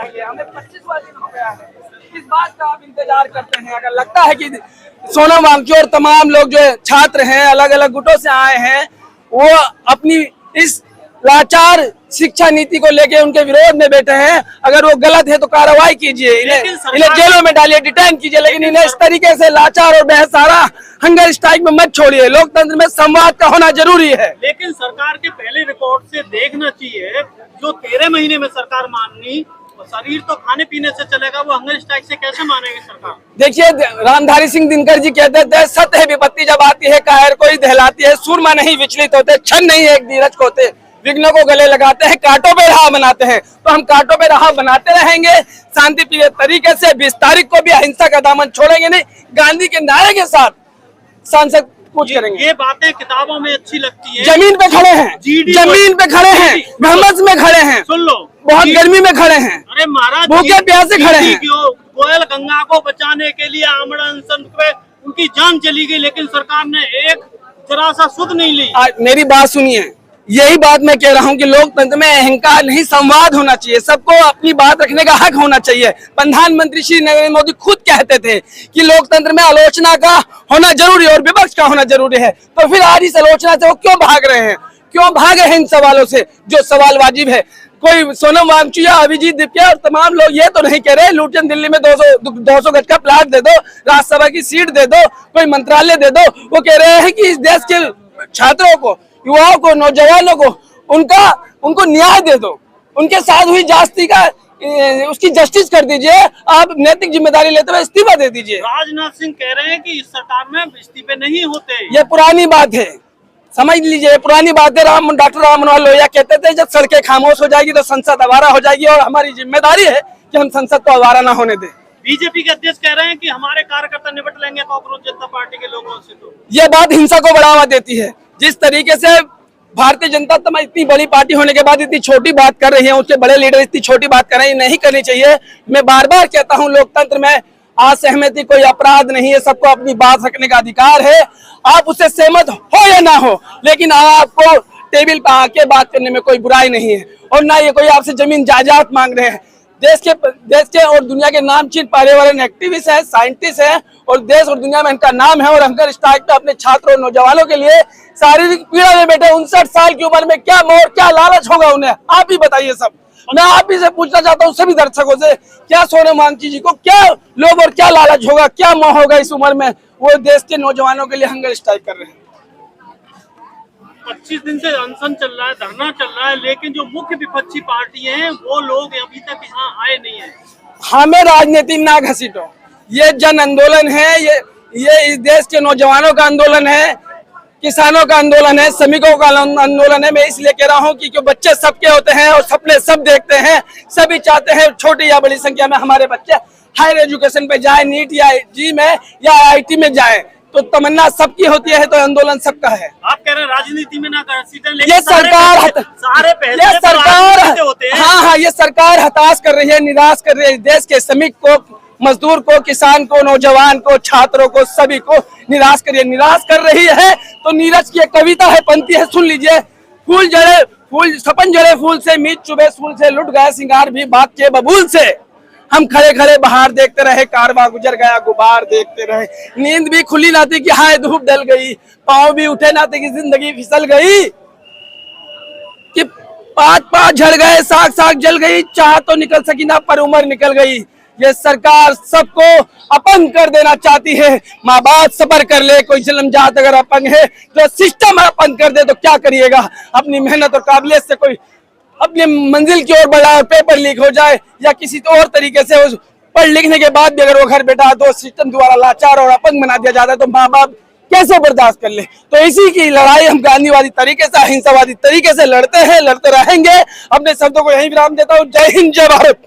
चाहेंगे। हमें 25वां दिन हो गया है, इस बात का आप इंतजार करते हैं। अगर लगता है कि सोनम वांगचुक और तमाम लोग जो छात्र हैं अलग अलग गुटों से आए हैं, वो अपनी इस लाचार शिक्षा नीति को लेके उनके विरोध में बैठे हैं, अगर वो गलत है तो कार्रवाई कीजिए, इन्हें जेलों में डालिए, डिटेन कीजिए, लेकिन इन्हें इस तरीके से लाचार और बेसहारा हंगर स्ट्राइक में मत छोड़िए। लोकतंत्र में संवाद का होना जरूरी है। लेकिन सरकार के पहले रिकॉर्ड से देखना चाहिए, जो 13 महीने में सरकार माननी, शरीर तो खाने पीने से चलेगा, वो हंगर स्ट्राइक से कैसे मानेगी सरकार? देखिए, रामधारी सिंह दिनकर जी कहते थे, सत्य है विपत्ति जब आती है, कायर को ही दहलाती है, सूरमा नहीं विचलित होते, क्षण नहीं एक धीरज को होते, विघ्नों को गले लगाते हैं, कांटों पे राह बनाते हैं। तो हम कांटों पे राह बनाते रहेंगे, शांति प्रिय तरीके से। 20 तारीख को भी अहिंसा का दामन छोड़ेंगे नहीं, गांधी के नारे के साथ सांसद कुछ करेंगे। ये बातें किताबों में अच्छी लगती है, जमीन पे खड़े हैं, जमीन पे खड़े हैं, महमद में खड़े हैं, सुन लो, बहुत गर्मी में खड़े हैं, अरे महाराज भूखे प्यासे खड़े हैं। कोयल गंगा को बचाने के लिए आमरण अनशन पे उनकी जान चली गई, लेकिन सरकार ने एक जरा सा सुध नहीं ली। मेरी बात सुनिए, यही बात मैं कह रहा हूं कि लोकतंत्र में अहंकार नहीं, संवाद होना चाहिए, सबको अपनी बात रखने का हक होना चाहिए। प्रधानमंत्री श्री नरेंद्र मोदी खुद कहते थे कि लोकतंत्र में आलोचना का होना जरूरी है और विपक्ष का होना जरूरी है। तो फिर आज इस आलोचना से वो क्यों भाग रहे हैं, क्यों भागे हैं इन सवालों से जो सवाल वाजिब है? कोई सोनम वांगचुक या अभिजीत दीपकिया और तमाम लोग ये तो नहीं कह रहे लुटियन दिल्ली में 200 गज का प्लाट दे दो, राज्यसभा की सीट दे दो, कोई मंत्रालय दे दो। वो कह रहे हैं कि इस देश के छात्रों को, युवाओं को, नौजवानों को उनको न्याय दे दो, उनके साथ हुई जास्ती का उसकी जस्टिस कर दीजिए। आप नैतिक जिम्मेदारी लेते हुए इस्तीफा दे दीजिए। राजनाथ सिंह कह रहे हैं कि इस सरकार में इस्तीफे नहीं होते। ये पुरानी बात है, समझ लीजिए, पुरानी बात है। डॉक्टर राम मनोहर लोहिया कहते थे जब सड़कें खामोश हो जाएगी तो संसद आवारा हो जाएगी, और हमारी जिम्मेदारी है कि हम संसद को आवारा ना होने दें। बीजेपी के अध्यक्ष कह रहे हैं कि हमारे कार्यकर्ता निपट लेंगे कॉकरोच जनता पार्टी के लोगों से। तो ये बात हिंसा को बढ़ावा देती है। जिस तरीके से भारतीय जनता पार्टी इतनी बड़ी पार्टी होने के बाद इतनी छोटी बात कर रही है, उसके बड़े लीडर इतनी छोटी बात कर रहे हैं, नहीं करनी चाहिए। मैं बार बार कहता हूं, लोकतंत्र में असहमति कोई अपराध नहीं है, सबको अपनी बात रखने का अधिकार है। आप उससे सहमत हो या ना हो, लेकिन आपको टेबल पर आके बात करने में कोई बुराई नहीं है, और ना ये कोई आपसे जमीन जायदाद मांग रहे हैं। देश के और दुनिया के नामचीन पर्यावरण एक्टिविस्ट है, साइंटिस्ट है, और देश और दुनिया में इनका नाम है, और हंगर स्ट्राइक पे अपने छात्रों और नौजवानों के लिए शारीरिक पीड़ा में बैठे 59 साल की उम्र में क्या मोह, क्या लालच होगा उन्हें? आप ही बताइए सब। मैं आप ही से पूछना चाहता हूँ, सभी दर्शकों से, क्या सोनम वांगचुक जी को क्या लोभ और क्या लालच होगा, क्या मोह होगा इस उम्र में? वो देश के नौजवानों के लिए हंगर स्ट्राइक कर रहे हैं। 25 दिन से अनशन चल रहा है, धरना चल रहा है, लेकिन जो मुख्य विपक्षी पार्टी हैं वो लोग अभी तक यहाँ आए नहीं है। हमें राजनीति ना घसीटो, ये जन आंदोलन है, ये इस देश के नौजवानों का आंदोलन है, किसानों का आंदोलन है, श्रमिकों का आंदोलन है। मैं इसलिए कह रहा हूँ कि बच्चे सबके होते हैं और सपने सब देखते हैं, सभी चाहते हैं छोटी या बड़ी संख्या में हमारे बच्चे हायर एजुकेशन पे जाए, नीट या जी में या IIT में जाए, तो तमन्ना सबकी होती है, तो आंदोलन सबका है। आप कह रहे हैं राजनीति में ना घसीटें, लेकिन ये सरकार ये सरकार हताश कर रही है, निराश कर रही है देश के श्रमिक को, मजदूर को, किसान को, नौजवान को, छात्रों को, सभी को निराश कर रही है। तो नीरज की एक कविता है, पंक्ति है, सुन लीजिए। सपन जड़े फूल से, मीत चुभे फूल से, लुट गए सिंगार भी बात के बबूल से, हम खड़े खड़े बाहर देखते रहे, कारवां गुजर गया गुबार देखते रहे, नींद भी खुली ना थी कि हाय धूप ढल गई, पाँव भी उठे ना थे कि जिंदगी फिसल गई, कि पात झड़ गए, साग साग जल गई, चाह तो निकल सकी ना पर उम्र निकल गई। ये सरकार सबको अपंग कर देना चाहती है। माँ बाप सबर कर ले, कोई जन्मजात अगर अपंग है, जो सिस्टम अपंग कर दे तो क्या करिएगा? अपनी मेहनत और काबिलियत से कोई अपनी मंजिल की ओर बढ़ा, पेपर लीक हो जाए या किसी और तरीके से पढ़ लिखने के बाद भी अगर वो घर बैठा तो सिस्टम द्वारा लाचार और अपंग बना दिया जाता है, तो माँ बाप कैसे बर्दाश्त कर ले? तो इसी की लड़ाई हम गांधीवादी तरीके से, अहिंसावादी तरीके से लड़ते हैं, लड़ते रहेंगे। अपने शब्दों को यहीं विराम देता हूँ। जय हिंद, जय भारत।